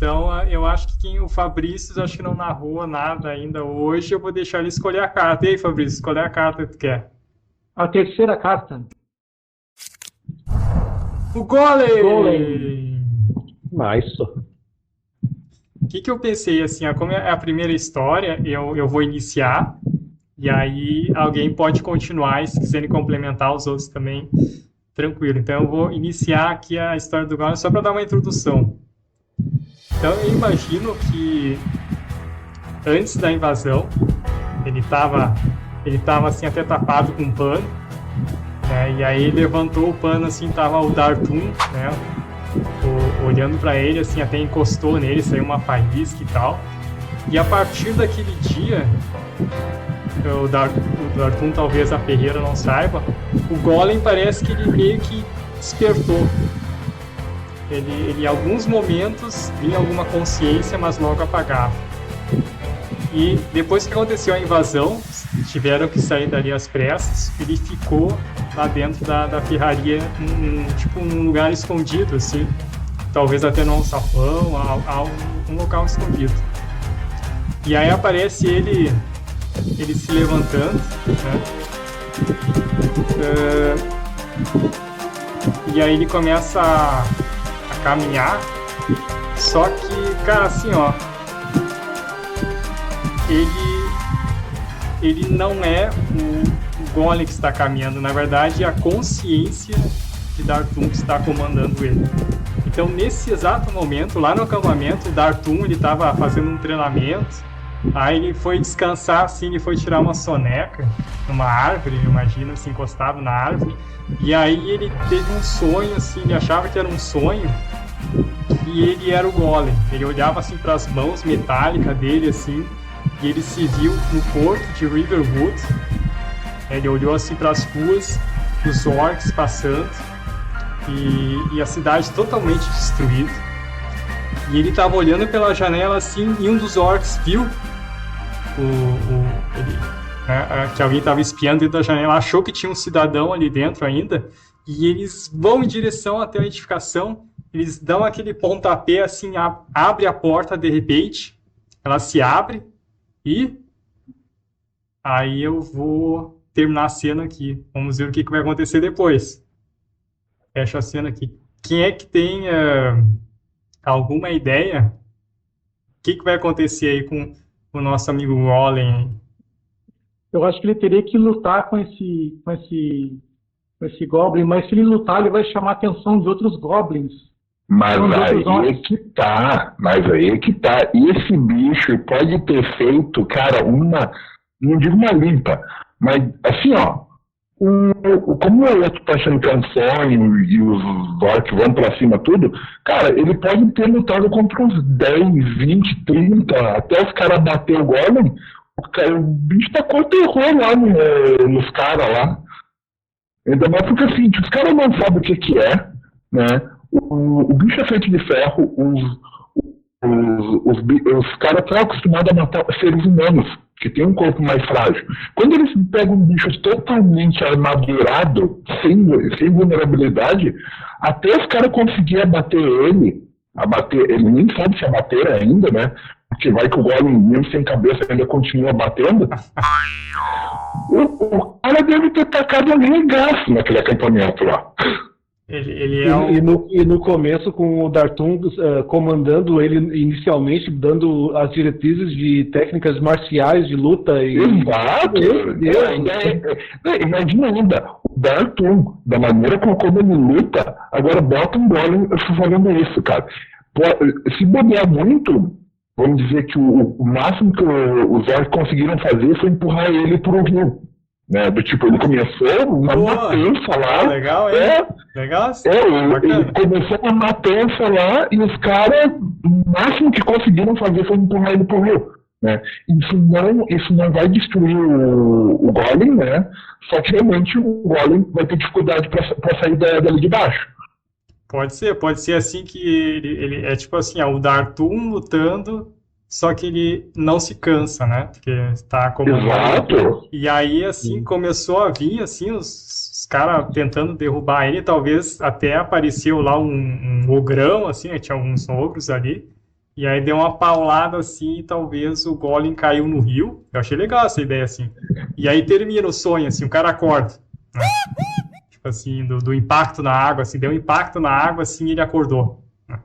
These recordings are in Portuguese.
Então, eu acho que o Fabrício, acho que não narrou nada ainda hoje, eu vou deixar ele escolher a carta. E aí, Fabrício, escolher a carta que tu quer. A terceira carta. O Golem! Golem. Nice. O que eu pensei, assim, como é a primeira história, eu vou iniciar, e aí alguém pode continuar, e se quiserem complementar os outros também, tranquilo. Então eu vou iniciar aqui a história do Golem só para dar uma introdução. Então eu imagino que antes da invasão, ele estava assim até tapado com pano, né? E aí levantou o pano assim, tava o Dartum, né? Olhando para ele, assim, até encostou nele, saiu uma faísca e tal. E a partir daquele dia, o Dartum, talvez a Ferreira não saiba, o Golem parece que ele meio que despertou. Ele em alguns momentos vinha alguma consciência, mas logo apagava. E depois que aconteceu a invasão, tiveram que sair dali às pressas, ele ficou lá dentro da ferraria, tipo num lugar escondido, assim, talvez até num alçapão, um local escondido. E aí aparece ele se levantando, né? E aí ele começa a caminhar, só que, cara, assim, ó, ele não é o Golem que está caminhando, na verdade é a consciência de Dartum que está comandando ele. Então, nesse exato momento, lá no acampamento, o Dartum, ele estava fazendo um treinamento, aí ele foi descansar, assim, ele foi tirar uma soneca numa árvore, imagina, assim, encostado na árvore, e aí ele teve um sonho, assim, ele achava que era um sonho, e ele era o Golem. Ele olhava, assim, para as mãos metálicas dele, assim, e ele se viu no porto de Riverwood. Ele olhou assim para as ruas, os orcs passando e a cidade totalmente destruída. E ele estava olhando pela janela assim, e um dos orcs viu que alguém estava espiando dentro da janela, achou que tinha um cidadão ali dentro ainda, e eles vão em direção até a edificação, eles dão aquele pontapé assim, abre a porta de repente, ela se abre. E aí eu vou terminar a cena aqui. Vamos ver o que vai acontecer depois. Fecha a cena aqui. Quem é que tem alguma ideia? O que vai acontecer aí com o nosso amigo Golem? Eu acho que ele teria que lutar com esse Goblin, mas se ele lutar, ele vai chamar a atenção de outros Goblins. Mas aí é que tá. Esse bicho pode ter feito, cara, não digo uma limpa, mas assim, ó, como o outro tá achando que é um sonho e os orcs vão pra cima tudo, cara, ele pode ter lutado contra uns 10, 20, 30, até os caras bater o Golem, o bicho tá com terror lá nos caras lá. Ainda mais porque assim, os caras não sabem o que é, né? O bicho é feito de ferro, os caras estão acostumados a matar seres humanos, que tem um corpo mais frágil. Quando eles pegam um bicho totalmente armadurado, sem vulnerabilidade, até os caras conseguirem abater ele nem sabe se abater ainda, né? Porque vai que o Golem, mesmo sem cabeça, ainda continua batendo. O cara deve ter tacado um regaço naquele acampamento lá. Ele é e no começo, com o Dartum comandando ele inicialmente, dando as diretrizes de técnicas marciais de luta. Exato! Imagina ainda, o Dartum, da maneira como ele luta, agora bota um Golem fazendo isso, cara. Se bobear muito, vamos dizer que o máximo que os orcs conseguiram fazer foi empurrar ele pro rio. Né, do tipo, ele começou uma matança lá. Legal, hein? Legal. Ele começou uma matança lá e os caras, o máximo que conseguiram fazer foi empurrar ele pro rio. Né? Isso não vai destruir o Golem, né? Só que realmente o Golem vai ter dificuldade para sair dali de baixo. Pode ser assim que ele é tipo assim, o Dartum lutando, só que ele não se cansa, né? Porque está comandando. Exato. E aí, assim, começou a vir, assim, os caras tentando derrubar ele, talvez até apareceu lá um ogrão, assim, né? Tinha alguns ogros ali, E aí deu uma paulada assim e talvez o Golem caiu no rio. Eu achei legal essa ideia assim. E aí termina o sonho, assim, o cara acorda. Né? Tipo assim, do impacto na água, assim, deu um impacto na água, assim, ele acordou. Né?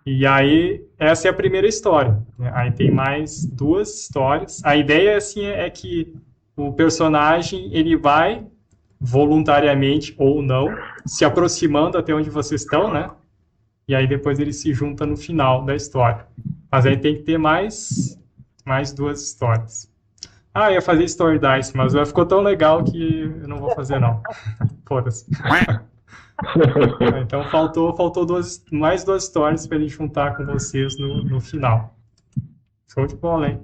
E aí, essa é a primeira história. Né? Aí tem mais 2 histórias. A ideia, assim, é que o personagem, ele vai voluntariamente ou não, se aproximando até onde vocês estão, né? E aí depois ele se junta no final da história. Mas aí tem que ter mais 2 histórias. Eu ia fazer Story Dice, mas ficou tão legal que eu não vou fazer, não. Foda-se. Então faltou mais 2 histórias para ele juntar com vocês no final. Show de bola, hein?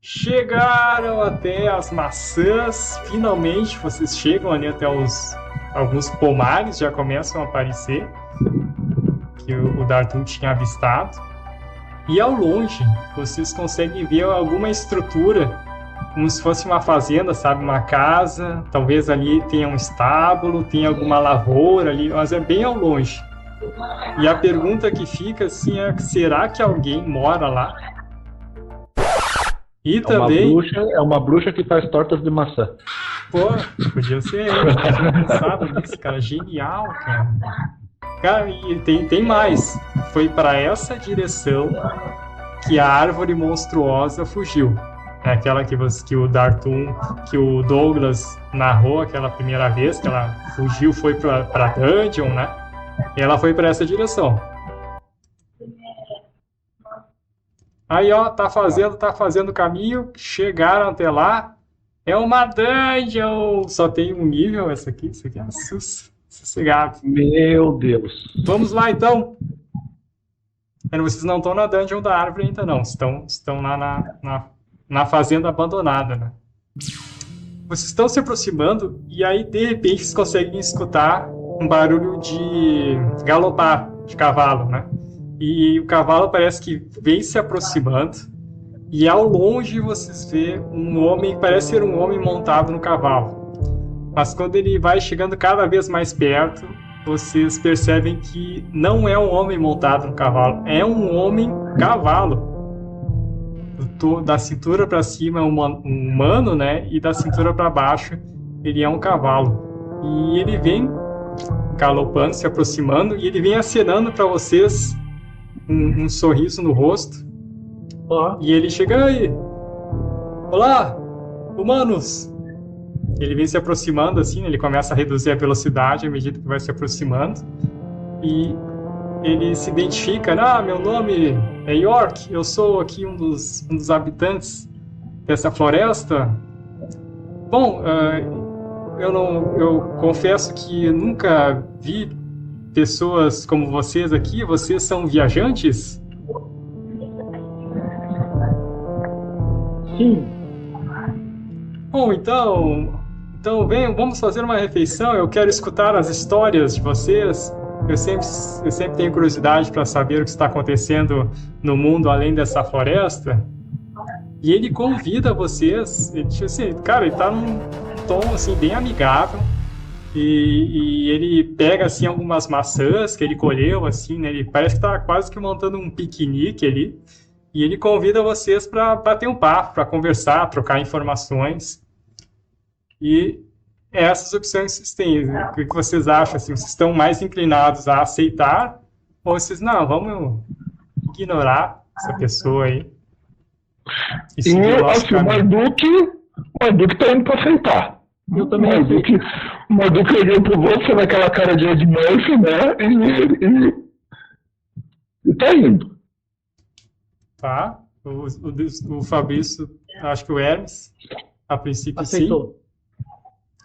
Chegaram até as maçãs. Finalmente vocês chegam ali até alguns pomares, já começam a aparecer, que o Dartum tinha avistado. E ao longe, vocês conseguem ver alguma estrutura, como se fosse uma fazenda, sabe? Uma casa, talvez ali tenha um estábulo, tenha alguma lavoura ali, mas é bem ao longe. E a pergunta que fica assim é, será que alguém mora lá? E também... É uma bruxa que faz tortas de maçã. Pô, podia ser ele, eu tinha pensado nisso, cara, genial, cara. Cara, e tem mais. Foi para essa direção que a árvore monstruosa fugiu. É aquela que o Dartum, que o Douglas narrou aquela primeira vez, que ela fugiu, foi pra dungeon, né? E ela foi para essa direção. Aí, ó, tá fazendo caminho, chegaram até lá. É uma dungeon! Só tem um nível essa aqui é sossegado. Meu Deus. Vamos lá, então. Vocês não estão na dungeon da árvore ainda, não. Estão lá na fazenda abandonada, né? Vocês estão se aproximando e aí, de repente, vocês conseguem escutar um barulho de galopar de cavalo, né? E o cavalo parece que vem se aproximando e ao longe vocês vê um homem, parece ser um homem montado no cavalo. Mas quando ele vai chegando cada vez mais perto, vocês percebem que não é um homem montado no cavalo, é um homem cavalo. Da cintura para cima é um humano, né? E da cintura para baixo ele é um cavalo. E ele vem galopando, se aproximando, e ele vem acenando para vocês um sorriso no rosto. E ele chega aí. Olá, humanos! Ele vem se aproximando assim, ele começa a reduzir a velocidade à medida que vai se aproximando. E ele se identifica, meu nome é York, eu sou aqui um dos habitantes dessa floresta. Bom, eu confesso que nunca vi pessoas como vocês aqui. Vocês são viajantes? Sim. Bom, então venham, vamos fazer uma refeição. Eu quero escutar as histórias de vocês. Eu sempre tenho curiosidade para saber o que está acontecendo no mundo além dessa floresta. E ele convida vocês. Ele diz assim, cara, ele está num tom assim bem amigável. E ele pega assim algumas maçãs que ele colheu, assim, né? Ele parece que está quase que montando um piquenique ali. E ele convida vocês para bater um papo, para conversar, trocar informações. E essas opções que vocês têm. O que vocês acham? Assim, vocês estão mais inclinados a aceitar? Ou vocês, não, vamos ignorar essa pessoa aí? Eu acho que o Marduk tá indo para aceitar. Eu também aceito. O Marduk olhou pro você naquela cara de Ed Murphy, né? E tá indo. Tá. O Fabrício, acho que o Hermes, a princípio aceitou. Sim.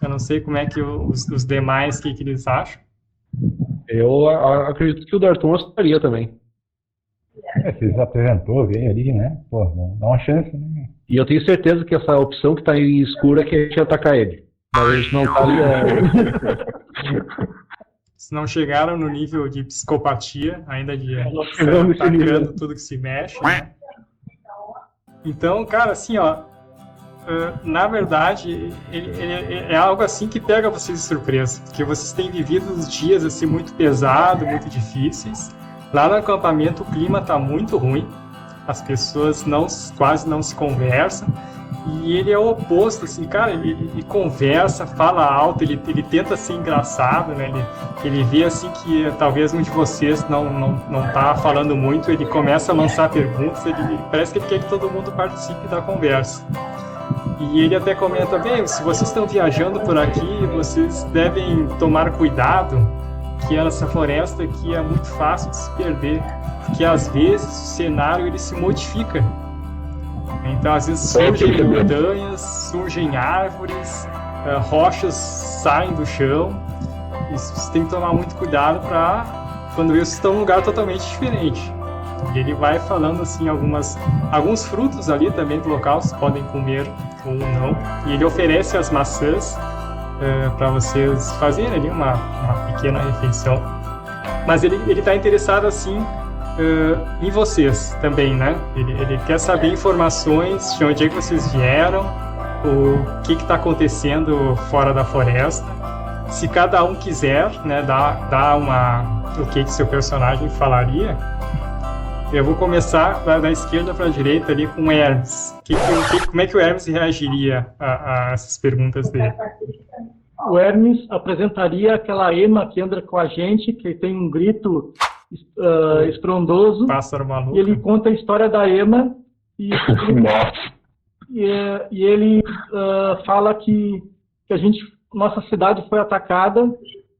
Eu não sei como é que os demais, o que eles acham. Eu acredito que o Dartum aceitaria também. Se apresentou, veio ali, né? Pô, dá uma chance, né? E eu tenho certeza que essa opção que tá em escuro é que a gente ia atacar ele. Mas a gente não tá ali. Se não chegaram no nível de psicopatia, ainda de chegamos nesse nível. atacando tudo que se mexe, né? Então, cara, assim, ó, Na verdade, é algo assim que pega vocês de surpresa, porque vocês têm vivido uns dias assim muito pesados, muito difíceis. Lá no acampamento o clima está muito ruim, as pessoas quase não se conversam, e ele é o oposto, assim, cara, ele conversa, fala alto, ele tenta ser engraçado, né? Ele vê assim que talvez um de vocês não tá falando muito, ele começa a lançar perguntas, parece que ele quer que todo mundo participe da conversa. E ele até comenta, bem, se vocês estão viajando por aqui, vocês devem tomar cuidado, que essa floresta aqui é muito fácil de se perder, porque às vezes o cenário ele se modifica. Então às vezes surgem montanhas, surgem árvores, rochas saem do chão, e vocês têm que tomar muito cuidado para quando vocês estão num lugar totalmente diferente. E ele vai falando assim alguns frutos ali também do local, vocês podem comer ou não. E ele oferece as maçãs para vocês fazerem ali uma pequena refeição. Mas ele está interessado assim em vocês também, né? Ele quer saber informações de onde é que vocês vieram, o que está acontecendo fora da floresta. Se cada um quiser, né, dar o que seu personagem falaria. Eu vou começar da esquerda para a direita ali com o Hermes. Como é que o Hermes reagiria a essas perguntas dele? O Hermes apresentaria aquela ema que anda com a gente, que tem um grito estrondoso. Pássaro maluco. E ele conta a história da ema e ele fala que nossa cidade foi atacada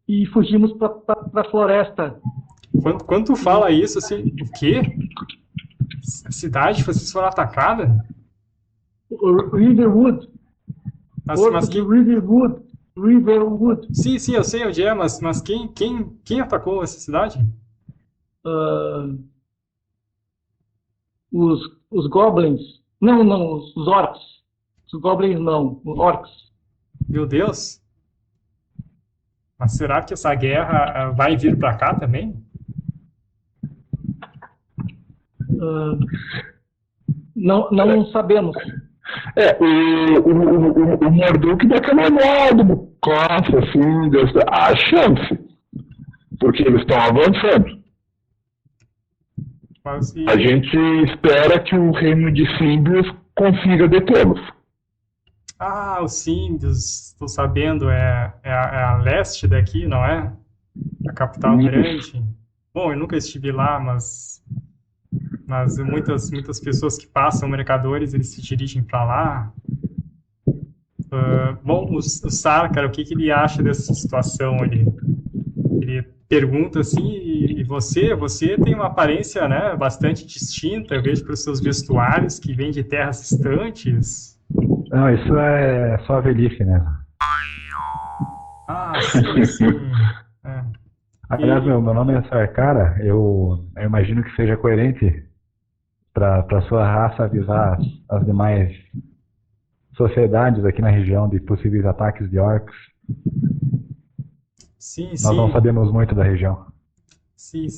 e fugimos para a floresta. Quando tu fala isso, assim, o quê? A cidade, vocês foram atacadas? Riverwood. Mas quem... Riverwood. Sim, eu sei onde é, mas quem atacou essa cidade? Os goblins. Não, os orcs. Os goblins não, os orcs. Meu Deus. Mas será que essa guerra vai vir para cá também? Não sabemos. O Morduk daquele modo, classe, assim, há chance. Porque eles estão avançando. A gente espera que o reino de Símbios consiga detê-los. Ah, os Símbios, estou sabendo, é a leste daqui, não é? A capital grande. Bom, eu nunca estive lá, mas muitas pessoas que passam, mercadores, eles se dirigem para lá. Bom, o Sarkar, o que ele acha dessa situação? Ele pergunta assim, e você tem uma aparência, né, bastante distinta, eu vejo pelos seus vestuários que vêm de terras distantes. Não, isso é só a velhice, né? Ah, sim. Aliás, meu nome é Sarkara, eu imagino que seja coerente para sua raça avisar as demais sociedades aqui na região de possíveis ataques de orcs. Sim. Nós não sabemos muito da região. Sim.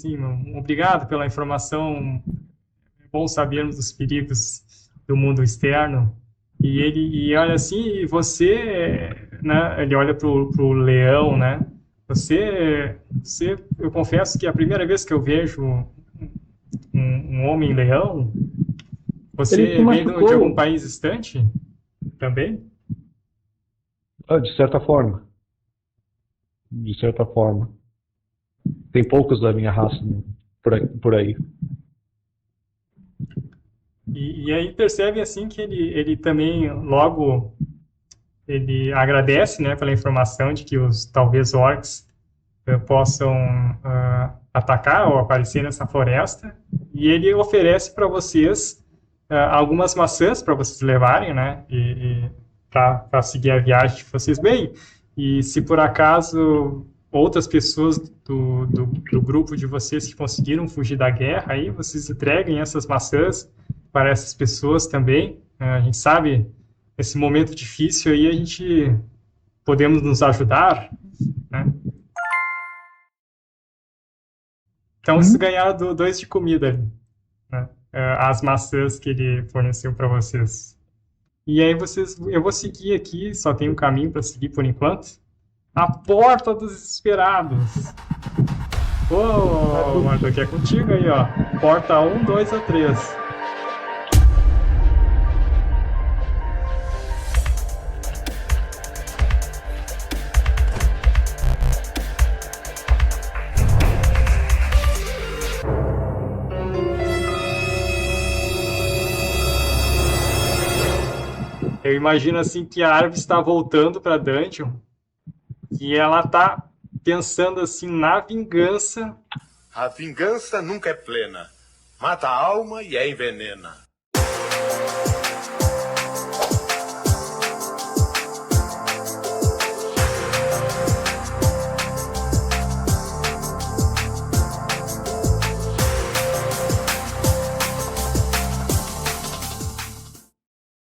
Obrigado pela informação. É bom sabermos dos perigos do mundo externo. E olha assim, e você, né? Ele olha pro leão, né? Você, eu confesso que é a primeira vez que eu vejo um homem-leão. Você vem de algum país distante também? De certa forma. Tem poucos da minha raça por aí. E aí percebe assim que ele também logo ele agradece, né, pela informação de que os talvez orcs possam atacar ou aparecer nessa floresta, e ele oferece para vocês algumas maçãs para vocês levarem, né, e para seguir a viagem de vocês bem. E se por acaso outras pessoas do grupo de vocês que conseguiram fugir da guerra, aí vocês entreguem essas maçãs para essas pessoas também. A gente sabe, esse momento difícil aí, a gente podemos nos ajudar, né? Então, vocês ganharam 2 de comida ali, né? As maçãs que ele forneceu para vocês. E aí eu vou seguir aqui, só tem um caminho para seguir por enquanto. A Porta dos Desesperados. Ô, Marco, aqui é contigo aí, ó. Porta 1, 2 ou 3. Eu imagino assim que a árvore está voltando para a dungeon e ela tá pensando assim na vingança. A vingança nunca é plena. Mata a alma e a envenena.